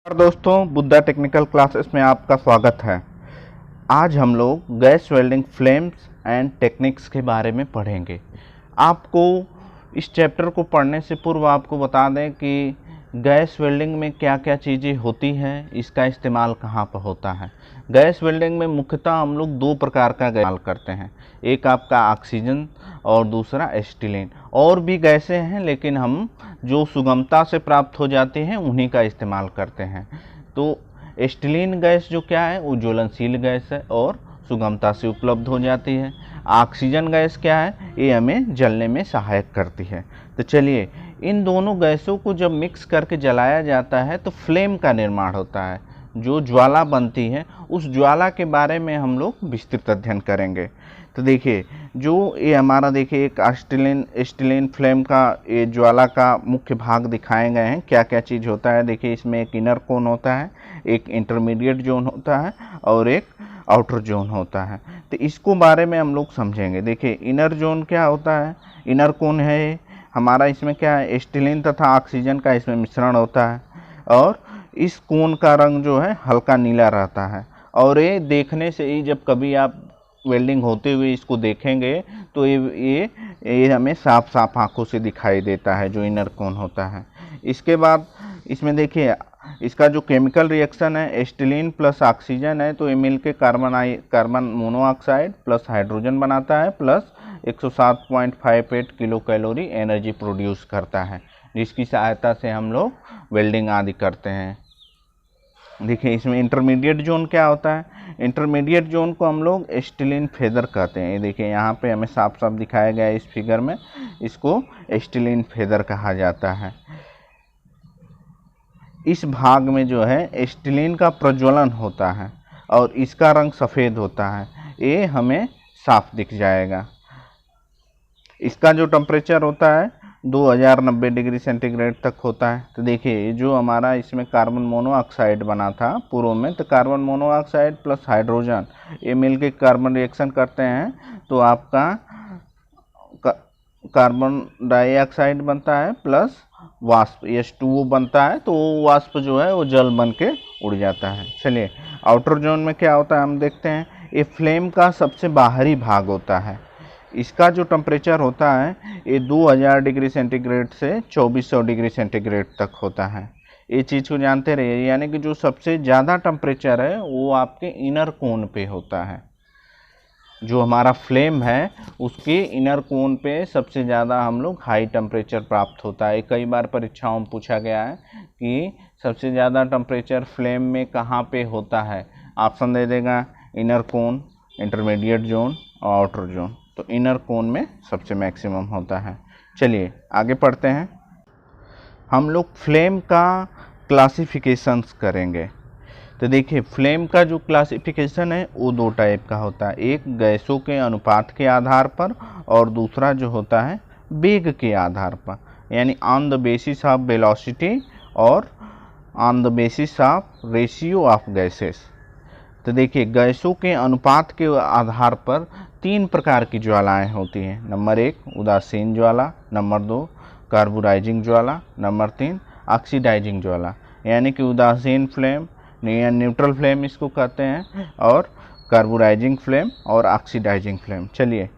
और दोस्तों, Buddha technical classes में आपका स्वागत है। आज हम लोग gas welding flames and techniques के बारे में पढ़ेंगे। आपको इस चैप्टर को पढ़ने से पूर्व आपको बता दें कि गैस वेल्डिंग में क्या क्या चीज़ें होती हैं, इसका इस्तेमाल कहाँ पर होता है। गैस वेल्डिंग में मुख्यतः हम लोग दो प्रकार का इस्तेमाल करते हैं, एक आपका ऑक्सीजन और दूसरा एसिटिलीन। और भी गैसें हैं लेकिन हम जो सुगमता से प्राप्त हो जाते हैं उन्हीं का इस्तेमाल करते हैं। तो एसिटिलीन गैस जो क्या है, वो ज्वलनशील गैस है और सुगमता से उपलब्ध हो जाती है। ऑक्सीजन गैस क्या है, ये हमें जलने में सहायक करती है। तो चलिए, इन दोनों गैसों को जब मिक्स करके जलाया जाता है तो फ्लेम का निर्माण होता है, जो ज्वाला बनती है। उस ज्वाला के बारे में हम लोग विस्तृत अध्ययन करेंगे। तो देखिए, जो ये हमारा देखिए एक एसिटिलीन फ्लेम का ये ज्वाला का मुख्य भाग दिखाए गए हैं। क्या क्या चीज़ होता है, देखिए इसमें एक इनर कोन होता है, एक इंटरमीडिएट जोन होता है और एक आउटर जोन होता है। तो इसको बारे में हम लोग समझेंगे। देखिए इनर जोन क्या होता है, इनर कोन है हमारा, इसमें क्या है, एसिटिलीन तथा ऑक्सीजन का इसमें मिश्रण होता है और इस कोन का रंग जो है हल्का नीला रहता है। और ये देखने से ही जब कभी आप वेल्डिंग होते हुए इसको देखेंगे तो ये हमें साफ साफ आंखों से दिखाई देता है, जो इनर कोन होता है। इसके बाद इसमें देखिए इसका जो केमिकल रिएक्शन है, एसिटिलीन प्लस ऑक्सीजन है, तो ये मिल के कार्बन मोनोऑक्साइड प्लस हाइड्रोजन बनाता है, plus 107.58 kilo calorie energy produce करता है, जिसकी सहायता से हम लोग वेल्डिंग आदि करते हैं। देखिए इसमें इंटरमीडिएट जोन क्या होता है, इंटरमीडिएट जोन को हम लोग एसिटिलीन फेदर कहते हैं। ये देखिए यहाँ पे हमें साफ साफ दिखाया गया है इस फिगर में, इसको एसिटिलीन फेदर कहा जाता है। इस भाग में जो है एसिटिलीन का प्रज्वलन होता है और इसका रंग सफ़ेद होता है, ये हमें साफ दिख जाएगा। इसका जो टेम्परेचर होता है 2090 डिग्री सेंटीग्रेड तक होता है। तो देखिए जो हमारा इसमें कार्बन मोनोऑक्साइड बना था पूर्व में, तो कार्बन मोनोऑक्साइड प्लस हाइड्रोजन ये मिलके कार्बन रिएक्शन करते हैं तो आपका कार्बन डाइऑक्साइड बनता है प्लस वाष्प H2O बनता है, तो वो वाष्प जो है वो जल बन के उड़ जाता है। चलिए आउटर जोन में क्या होता है हम देखते हैं। ये फ्लेम का सबसे बाहरी भाग होता है। इसका जो टेम्परेचर होता है ये 2000 डिग्री सेंटीग्रेड से 2400 डिग्री सेंटीग्रेड तक होता है। ये चीज़ को जानते रहिए, यानी कि जो सबसे ज़्यादा टेम्परेचर है वो आपके इनर कोन पे होता है। जो हमारा फ्लेम है उसके इनर कोन पे सबसे ज़्यादा हम लोग हाई टेम्परेचर प्राप्त होता है। कई बार परीक्षाओं में पूछा गया है कि सबसे ज़्यादा टेम्परेचर फ्लेम में कहाँ पे होता है। ऑप्शन दे देगा इनर कोन, इंटरमीडिएट जोन और आउटर जोन। तो इनर कोन में सबसे मैक्सिमम होता है। चलिए आगे पढ़ते हैं। हम लोग फ्लेम का क्लासिफिकेशंस करेंगे। तो देखिए फ्लेम का जो क्लासिफिकेशन है वो दो टाइप का होता है, एक गैसों के अनुपात के आधार पर और दूसरा जो होता है वेग के आधार पर, यानी on the basis of velocity और on the basis of ratio of gases. तो देखिए गैसों के अनुपात के आधार पर तीन प्रकार की ज्वालाएं होती हैं। नंबर 1 उदासीन ज्वाला, नंबर 2 कार्बुराइजिंग ज्वाला, नंबर 3 ऑक्सीडाइजिंग ज्वाला। यानी कि उदासीन फ्लेम या न्यूट्रल फ्लेम इसको कहते हैं, और कार्बुराइजिंग फ्लेम और ऑक्सीडाइजिंग फ्लेम। चलिए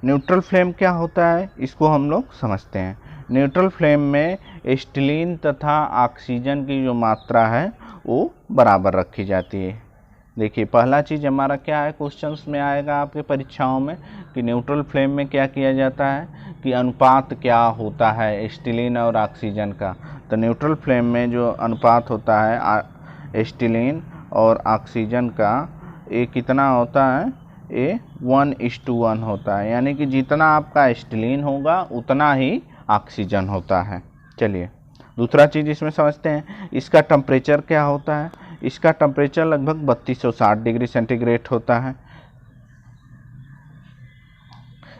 न्यूट्रल फ्लेम क्या होता है इसको हम लोग समझते हैं। न्यूट्रल फ्लेम में एसिटिलीन तथा ऑक्सीजन की जो मात्रा है वो बराबर रखी जाती है। देखिए पहला चीज़ हमारा क्या है, क्वेश्चंस में आएगा आपके परीक्षाओं में कि न्यूट्रल फ्लेम में क्या किया जाता है, कि अनुपात क्या होता है एसिटिलीन और ऑक्सीजन का। तो न्यूट्रल फ्लेम में जो अनुपात होता है एसिटिलीन और ऑक्सीजन का, ये कितना होता है, ये 1:1 होता है। यानी कि जितना आपका एसिटिलीन होगा उतना ही ऑक्सीजन होता है। चलिए दूसरा चीज़ इसमें समझते हैं, इसका टेम्परेचर क्या होता है। इसका टेम्परेचर लगभग 3260 डिग्री सेंटीग्रेड होता है।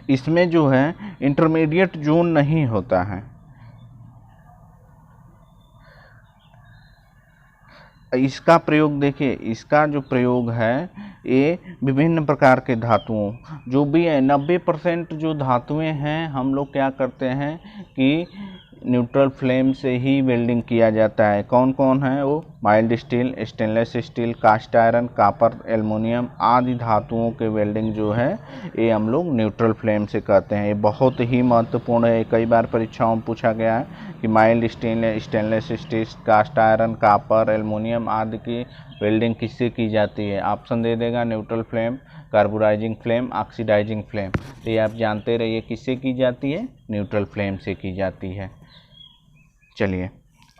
इसमें जो है इंटरमीडिएट जोन नहीं होता है। इसका प्रयोग देखिए, इसका जो प्रयोग है ये विभिन्न प्रकार के धातुओं, जो भी है 90% जो धातुएं हैं हम लोग क्या करते हैं कि न्यूट्रल फ्लेम से ही वेल्डिंग किया जाता है। कौन कौन है वो? Mild steel, stainless steel, cast iron, copper, aluminium आदि धातुओं के वेल्डिंग जो है ये हम लोग न्यूट्रल फ्लेम से करते हैं। ये बहुत ही महत्वपूर्ण है। कई बार परीक्षाओं में पूछा गया है कि mild steel, stainless steel, cast iron, copper, aluminium आदि की वेल्डिंग किससे की जाती है? ऑप्शन दे देगा neutral flame, carburizing flame, oxidizing flame. तो ये आप जानते रहिए किससे की जाती है? न्यूट्रल फ्लेम से की जाती है। चलिए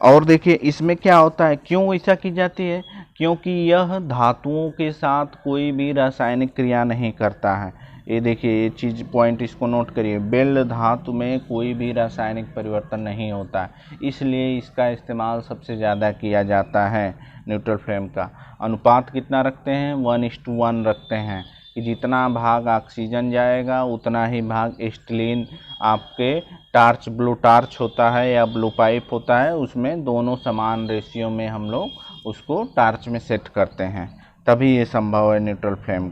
और देखिए इसमें क्या होता है, क्यों ऐसा की जाती है? क्योंकि यह धातुओं के साथ कोई भी रासायनिक क्रिया नहीं करता है। ये देखिए ये चीज़ पॉइंट इसको नोट करिए, वेल्ड धातु में कोई भी रासायनिक परिवर्तन नहीं होता है, इसलिए इसका इस्तेमाल सबसे ज़्यादा किया जाता है। न्यूट्रल फ्लेम का अनुपात कितना रखते हैं? 1:1 रखते हैं कि जितना भाग ऑक्सीजन जाएगा उतना ही भाग एसिटिलीन आपके टार्च, ब्लो टार्च होता है या ब्लो पाइप होता है, उसमें दोनों समान रेशियो में हम लोग उसको टार्च में सेट करते हैं, तभी ये संभव है न्यूट्रल फ्लेम।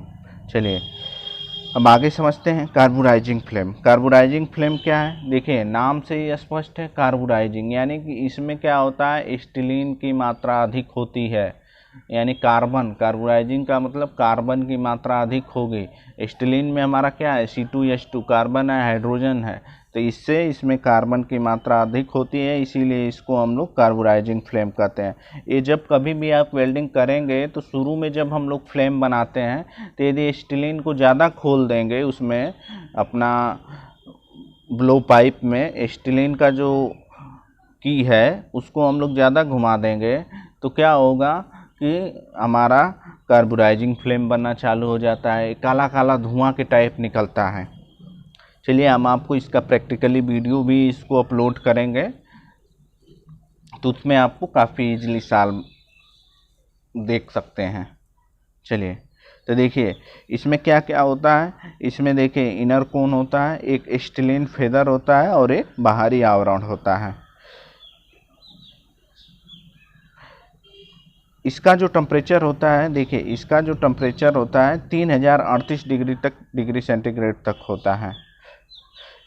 चलिए अब आगे समझते हैं कार्बोराइजिंग फ्लेम। कार्बोराइजिंग फ्लेम क्या है? देखिए नाम से ही स्पष्ट है, कार्बोराइजिंग यानी कि इसमें क्या होता है, एसिटिलीन की मात्रा अधिक होती है, यानी कार्बन, कार्बोराइजिंग का मतलब कार्बन की मात्रा अधिक होगी। एसिटिलीन में हमारा क्या है? C2H2 कार्बन है, हाइड्रोजन है, तो इससे इसमें कार्बन की मात्रा अधिक होती है, इसीलिए इसको हम लोग कार्बोराइजिंग फ्लेम कहते हैं। ये जब कभी भी आप वेल्डिंग करेंगे तो शुरू में जब हम लोग फ्लेम बनाते हैं तो यदि एसिटिलीन को ज़्यादा खोल देंगे उसमें अपना ब्लो पाइप में, एसिटिलीन का जो की है उसको हम लोग ज़्यादा घुमा देंगे तो क्या होगा कि हमारा कार्बोराइजिंग फ्लेम बनना चालू हो जाता है, काला काला धुआं के टाइप निकलता है। चलिए हम आपको इसका प्रैक्टिकली वीडियो भी इसको अपलोड करेंगे तो उसमें आपको काफ़ी इजीली सॉल्व देख सकते हैं। चलिए तो देखिए इसमें क्या क्या होता है, इसमें देखिए इनर कोन होता है, एक एसिटिलीन फेदर होता है और एक बाहरी आवरण होता है। इसका जो टेम्परेचर होता है, देखिए इसका जो टेम्परेचर होता है 3038 डिग्री सेंटीग्रेड तक होता है।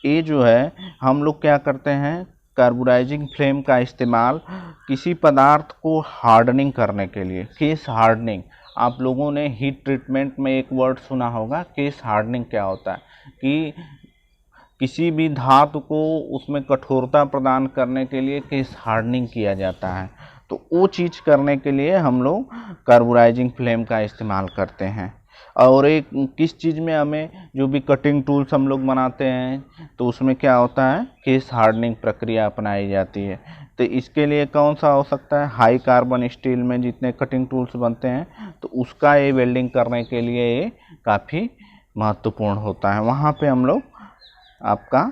ये जो है हम लोग क्या करते हैं, कार्बोराइजिंग फ्लेम का इस्तेमाल किसी पदार्थ को हार्डनिंग करने के लिए, केस हार्डनिंग। आप लोगों ने हीट ट्रीटमेंट में एक वर्ड सुना होगा, केस हार्डनिंग क्या होता है कि किसी भी धातु को उसमें कठोरता प्रदान करने के लिए केस हार्डनिंग किया जाता है। तो वो चीज़ करने के लिए हम लोग कार्बोराइजिंग फ्लेम का इस्तेमाल करते हैं। और एक किस चीज़ में हमें जो भी कटिंग टूल्स हम लोग बनाते हैं तो उसमें क्या होता है, केस हार्डनिंग प्रक्रिया अपनाई जाती है। तो इसके लिए कौन सा हो सकता है, हाई कार्बन स्टील में जितने कटिंग टूल्स बनते हैं तो उसका ये वेल्डिंग करने के लिए ये काफ़ी महत्वपूर्ण होता है, वहाँ पे हम लोग आपका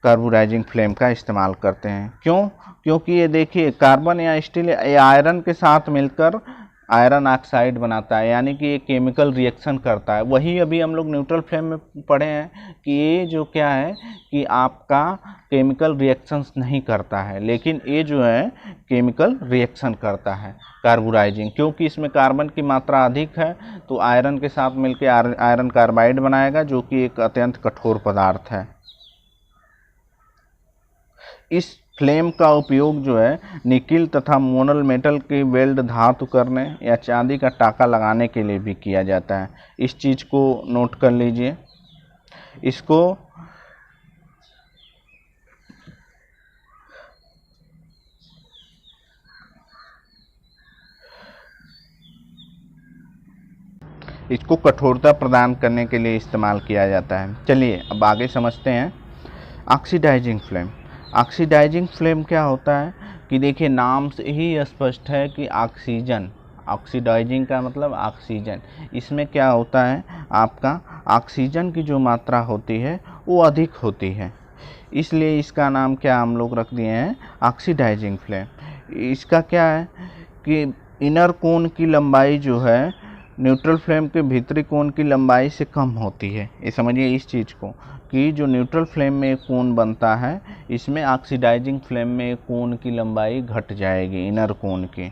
कार्बोराइजिंग फ्लेम का इस्तेमाल करते हैं। क्यों? क्योंकि ये देखिए कार्बन या स्टील या आयरन के साथ मिलकर आयरन ऑक्साइड बनाता है, यानी कि ये केमिकल रिएक्शन करता है। वही अभी हम लोग न्यूट्रल फ्लेम में पढ़े हैं कि ये जो क्या है कि आपका केमिकल रिएक्शंस नहीं करता है, लेकिन ये जो है केमिकल रिएक्शन करता है कार्बोराइजिंग, क्योंकि इसमें कार्बन की मात्रा अधिक है तो आयरन के साथ मिलकर आयरन कार्बाइड बनाएगा जो कि एक अत्यंत कठोर पदार्थ है। इस फ्लेम का उपयोग जो है निकिल तथा मोनल मेटल के वेल्ड धातु करने या चांदी का टाका लगाने के लिए भी किया जाता है। इस चीज़ को नोट कर लीजिए। इसको कठोरता प्रदान करने के लिए इस्तेमाल किया जाता है। चलिए अब आगे समझते हैं ऑक्सीडाइजिंग फ्लेम। ऑक्सीडाइजिंग फ्लेम क्या होता है कि देखिए नाम से ही स्पष्ट है कि ऑक्सीजन, ऑक्सीडाइजिंग का मतलब ऑक्सीजन, इसमें क्या होता है आपका ऑक्सीजन की जो मात्रा होती है वो अधिक होती है, इसलिए इसका नाम क्या हम लोग रख दिए हैं, ऑक्सीडाइजिंग फ्लेम। इसका क्या है कि इनर कोन की लंबाई जो है न्यूट्रल फ्लेम के भीतरी कोन की लंबाई से कम होती है। ये समझिए इस चीज़ को कि जो न्यूट्रल फ्लेम में एक कोन बनता है, इसमें ऑक्सीडाइजिंग फ्लेम में एक कोन की लंबाई घट जाएगी, इनर कोन की।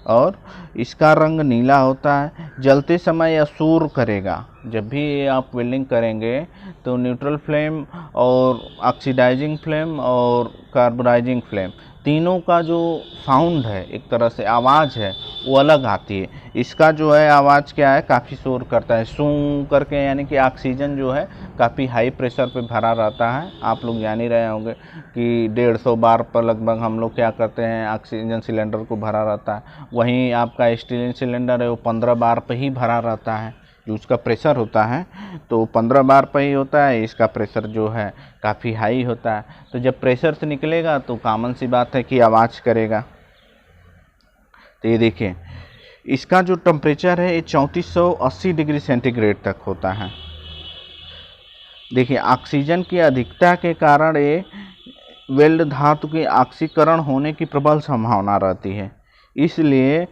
और इसका रंग नीला होता है। जलते समय यह शोर करेगा। जब भी ये आप वेल्डिंग करेंगे तो न्यूट्रल फ्लेम और ऑक्सीडाइजिंग फ्लेम और कार्बोनाइजिंग फ्लेम तीनों का जो साउंड है, एक तरह से आवाज़ है, वो अलग आती है। इसका जो है आवाज़ क्या है, काफ़ी शोर करता है, सूं करके, यानी कि ऑक्सीजन जो है काफ़ी हाई प्रेशर पे भरा रहता है। आप लोग जान ही रहे होंगे कि 150 बार पर लगभग हम लोग क्या करते हैं, ऑक्सीजन सिलेंडर को भरा रहता है। वहीं आपका स्टील सिलेंडर है वो 15 बार पर ही भरा रहता है। जो उसका प्रेशर होता है तो 15 बार पर ही होता है। इसका प्रेशर जो है काफ़ी हाई होता है। तो जब प्रेशर से निकलेगा तो कॉमन सी बात है कि आवाज़ करेगा। तो ये देखिए, इसका जो टेम्परेचर है ये 3480 डिग्री सेंटीग्रेड तक होता है। देखिए, ऑक्सीजन की अधिकता के कारण ये वेल्ड धातु के ऑक्सीकरण होने की प्रबल संभावना रहती है, इसलिए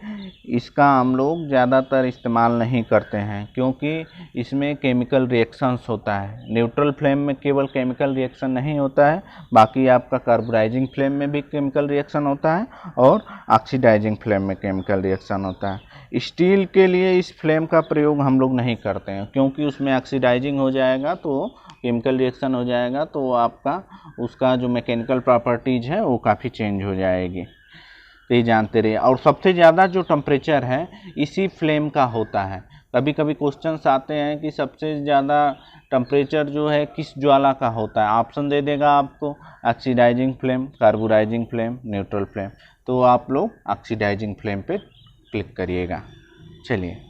इसका हम लोग ज़्यादातर इस्तेमाल नहीं करते हैं, क्योंकि इसमें केमिकल रिएक्शंस होता है। न्यूट्रल फ्लेम में केवल केमिकल रिएक्शन नहीं होता है, बाकी आपका कार्बोनाइजिंग फ्लेम में भी केमिकल रिएक्शन होता है और ऑक्सीडाइजिंग फ्लेम में केमिकल रिएक्शन होता है। स्टील के लिए इस फ्लेम का प्रयोग हम लोग नहीं करते हैं, क्योंकि उसमें ऑक्सीडाइजिंग हो जाएगा तो केमिकल रिएक्शन हो जाएगा, तो आपका उसका जो मैकेनिकल प्रॉपर्टीज़ है वो काफ़ी चेंज हो जाएगी। तो ये जानते रहिए। और सबसे ज़्यादा जो टेम्परेचर है इसी फ्लेम का होता है। कभी कभी क्वेश्चंस आते हैं कि सबसे ज़्यादा टेम्परेचर जो है किस ज्वाला का होता है। ऑप्शन दे देगा आपको oxidizing flame, carbonizing flame, neutral flame. तो आप लोग ऑक्सीडाइजिंग फ्लेम पे क्लिक करिएगा। चलिए,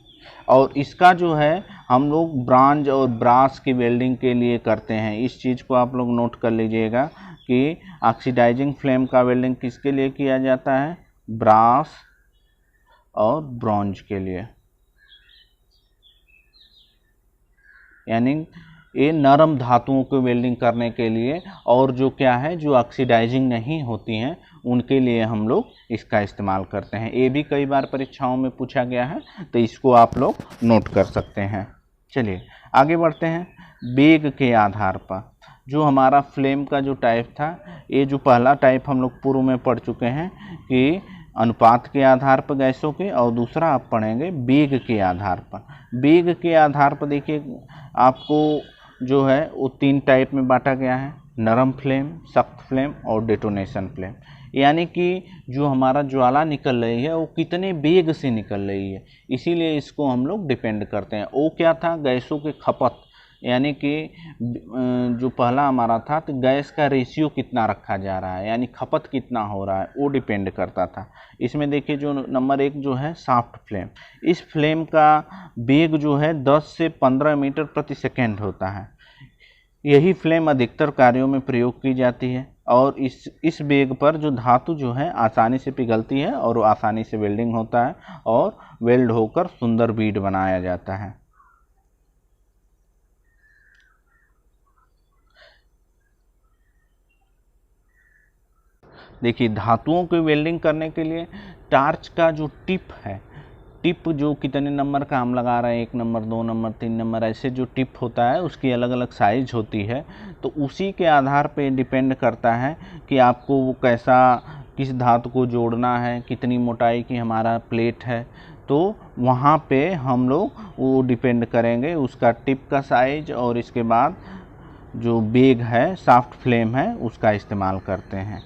और इसका जो है हम लोग ब्रॉन्ज और ब्रास की वेल्डिंग के लिए करते हैं। इस चीज़ को आप लोग नोट कर लीजिएगा कि ऑक्सीडाइजिंग फ्लेम का वेल्डिंग किसके लिए किया जाता है, ब्रास और ब्रॉन्ज के लिए। यानी ये नरम धातुओं को वेल्डिंग करने के लिए, और जो क्या है जो ऑक्सीडाइजिंग नहीं होती हैं उनके लिए हम लोग इसका इस्तेमाल करते हैं। ये भी कई बार परीक्षाओं में पूछा गया है, तो इसको आप लोग नोट कर सकते हैं। चलिए आगे बढ़ते हैं। बेग के आधार पर जो हमारा फ्लेम का जो टाइप था, ये जो पहला टाइप हम लोग पूर्व में पढ़ चुके हैं कि अनुपात के आधार पर गैसों के, और दूसरा आप पढ़ेंगे बेग के आधार पर। बेग के आधार पर देखिए आपको जो है वो 3 टाइप में बांटा गया है, नरम फ्लेम, सख्त फ्लेम और डेटोनेशन फ्लेम। यानी कि जो हमारा ज्वाला निकल रही है वो कितने बेग से निकल रही है, इसीलिए इसको हम लोग डिपेंड करते हैं। वो क्या था, गैसों के खपत, यानी कि जो पहला हमारा था तो गैस का रेशियो कितना रखा जा रहा है, यानी खपत कितना हो रहा है, वो डिपेंड करता था। इसमें देखिए जो नंबर 1 जो है सॉफ्ट फ्लेम, इस फ्लेम का बेग जो है 10 से 15 मीटर प्रति सेकेंड होता है। यही फ्लेम अधिकतर कार्यों में प्रयोग की जाती है, और इस बेग पर जो धातु जो है आसानी से पिघलती है और वो आसानी से वेल्डिंग होता है और वेल्ड होकर सुंदर बीड बनाया जाता है। देखिए, धातुओं की वेल्डिंग करने के लिए टार्च का जो टिप है, टिप जो कितने नंबर का हम लगा रहे हैं, 1 नंबर, 2 नंबर, 3 नंबर, ऐसे जो टिप होता है उसकी अलग अलग साइज होती है। तो उसी के आधार पे डिपेंड करता है कि आपको वो कैसा, किस धातु को जोड़ना है, कितनी मोटाई की हमारा प्लेट है, तो वहाँ पे हम लोग वो डिपेंड करेंगे उसका टिप का साइज, और इसके बाद जो बेग है, सॉफ्ट फ्लेम है, उसका इस्तेमाल करते हैं।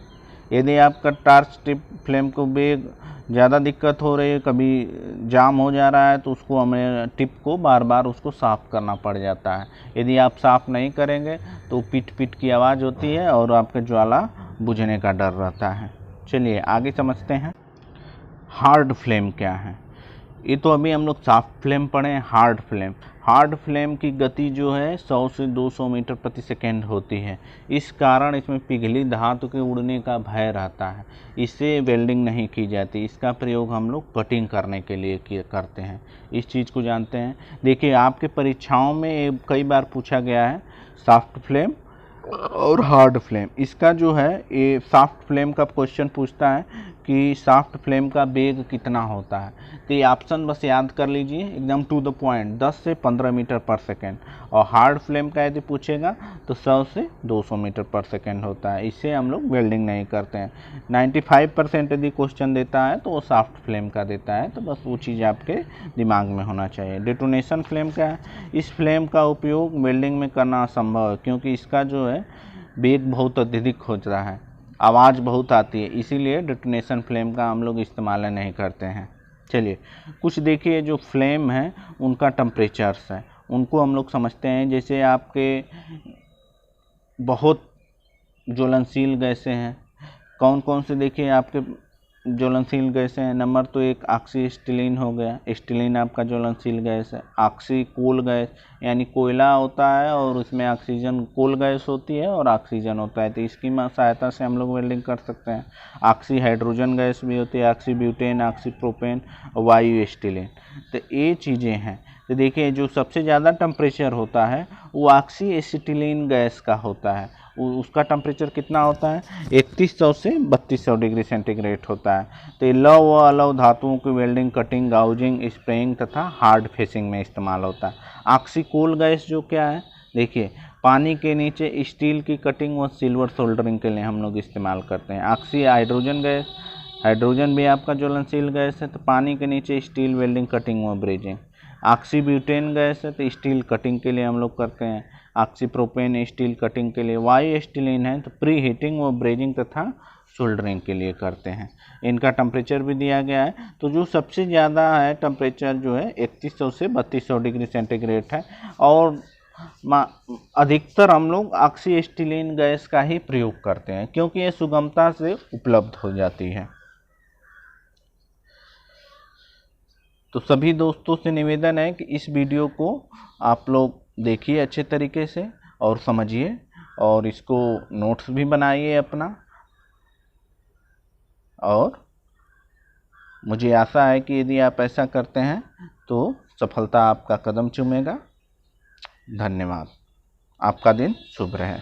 यदि आपका टार्च टिप फ्लेम को बेग ज़्यादा दिक्कत हो रही है, कभी जाम हो जा रहा है, तो उसको हमें टिप को बार बार उसको साफ़ करना पड़ जाता है। यदि आप साफ़ नहीं करेंगे तो पिट पिट की आवाज़ होती है और आपका ज्वाला बुझने का डर रहता है। चलिए आगे समझते हैं हार्ड फ्लेम क्या है। ये तो अभी हम लोग सॉफ्ट फ्लेम पढ़े। हार्ड फ्लेम की गति जो है 100 से 200 मीटर प्रति सेकेंड होती है। इस कारण इसमें पिघली धातु के उड़ने का भय रहता है, इससे वेल्डिंग नहीं की जाती। इसका प्रयोग हम लोग कटिंग करने के लिए करते हैं। इस चीज़ को जानते हैं। देखिए, आपके परीक्षाओं में कई बार पूछा गया है सॉफ्ट फ्लेम और हार्ड फ्लेम। इसका जो है ये सॉफ्ट फ्लेम का क्वेश्चन पूछता है कि सॉफ्ट फ्लेम का बेग कितना होता है, तो ये ऑप्शन बस याद कर लीजिए, एकदम टू द पॉइंट, 10 से 15 मीटर पर सेकेंड। और हार्ड फ्लेम का यदि पूछेगा तो 100 से 200 मीटर पर सेकेंड होता है। इससे हम लोग वेल्डिंग नहीं करते हैं। 95% यदि क्वेश्चन देता है तो वो सॉफ्ट फ्लेम का देता है, तो बस वो चीज़ आपके दिमाग में होना चाहिए। डेटोनेशन फ्लेम क्या है? इस फ्लेम का उपयोग वेल्डिंग में करना असंभव है, क्योंकि इसका जो है वेग बहुत अत्यधिक होता है, आवाज़ बहुत आती है, इसीलिए डेटोनेशन फ्लेम का हम लोग इस्तेमाल नहीं करते हैं। चलिए कुछ देखिए जो फ्लेम है उनका टेम्परेचर्स है, उनको हम लोग समझते हैं। जैसे आपके बहुत ज्वलनशील गैसें हैं, कौन कौन से देखिए आपके ज्वलनशील गैसें हैं। नंबर तो एक ऑक्सी एसिटिलीन हो गया, एसिटिलीन आपका ज्वलनशील गैस है। ऑक्सी कोल गैस यानी कोयला होता है और उसमें ऑक्सीजन, कोल गैस होती है और ऑक्सीजन होता है, तो इसकी सहायता से हम लोग वेल्डिंग कर सकते हैं। ऑक्सी हाइड्रोजन गैस भी होती है, ऑक्सी ब्यूटेन, ऑक्सी प्रोपेन, वायु एसिटिलीन, तो ये चीज़ें हैं। तो देखिए जो सबसे ज़्यादा टेम्परेचर होता है वो ऑक्सी एसिटिलीन गैस का होता है। उसका टेम्परेचर कितना होता है? 3100 से 3200 डिग्री सेंटीग्रेड होता है। तो ये लौह व अलौह धातुओं की वेल्डिंग, कटिंग, गाउजिंग, स्प्रेइंग तथा हार्ड फेसिंग में इस्तेमाल होता है। ऑक्सी कोल गैस जो क्या है, देखिए पानी के नीचे स्टील की कटिंग व सिल्वर सोल्डरिंग के लिए हम लोग इस्तेमाल करते हैं। ऑक्सी हाइड्रोजन गैस, हाइड्रोजन भी आपका ज्वलनशील गैस है, तो पानी के नीचे स्टील वेल्डिंग, कटिंग व ब्रेजिंग। ऑक्सी ब्यूटेन गैस है तो स्टील कटिंग के लिए हम लोग करते हैं। ऑक्सी प्रोपेन स्टील कटिंग के लिए। वायु एसिटिलीन है तो प्री हीटिंग व ब्रेजिंग तथा सोल्डरिंग के लिए करते हैं। इनका टेम्परेचर भी दिया गया है। तो जो सबसे ज़्यादा है टेम्परेचर जो है 3100 से 3200 डिग्री सेंटीग्रेड है, और अधिकतर हम लोग ऑक्सी एसिटिलीन गैस का ही प्रयोग करते हैं, क्योंकि ये सुगमता से उपलब्ध हो जाती है। तो सभी दोस्तों से निवेदन है कि इस वीडियो को आप लोग देखिए अच्छे तरीके से और समझिए, और इसको नोट्स भी बनाइए अपना, और मुझे आशा है कि यदि आप ऐसा करते हैं तो सफलता आपका कदम चूमेगा। धन्यवाद। आपका दिन शुभ रहे।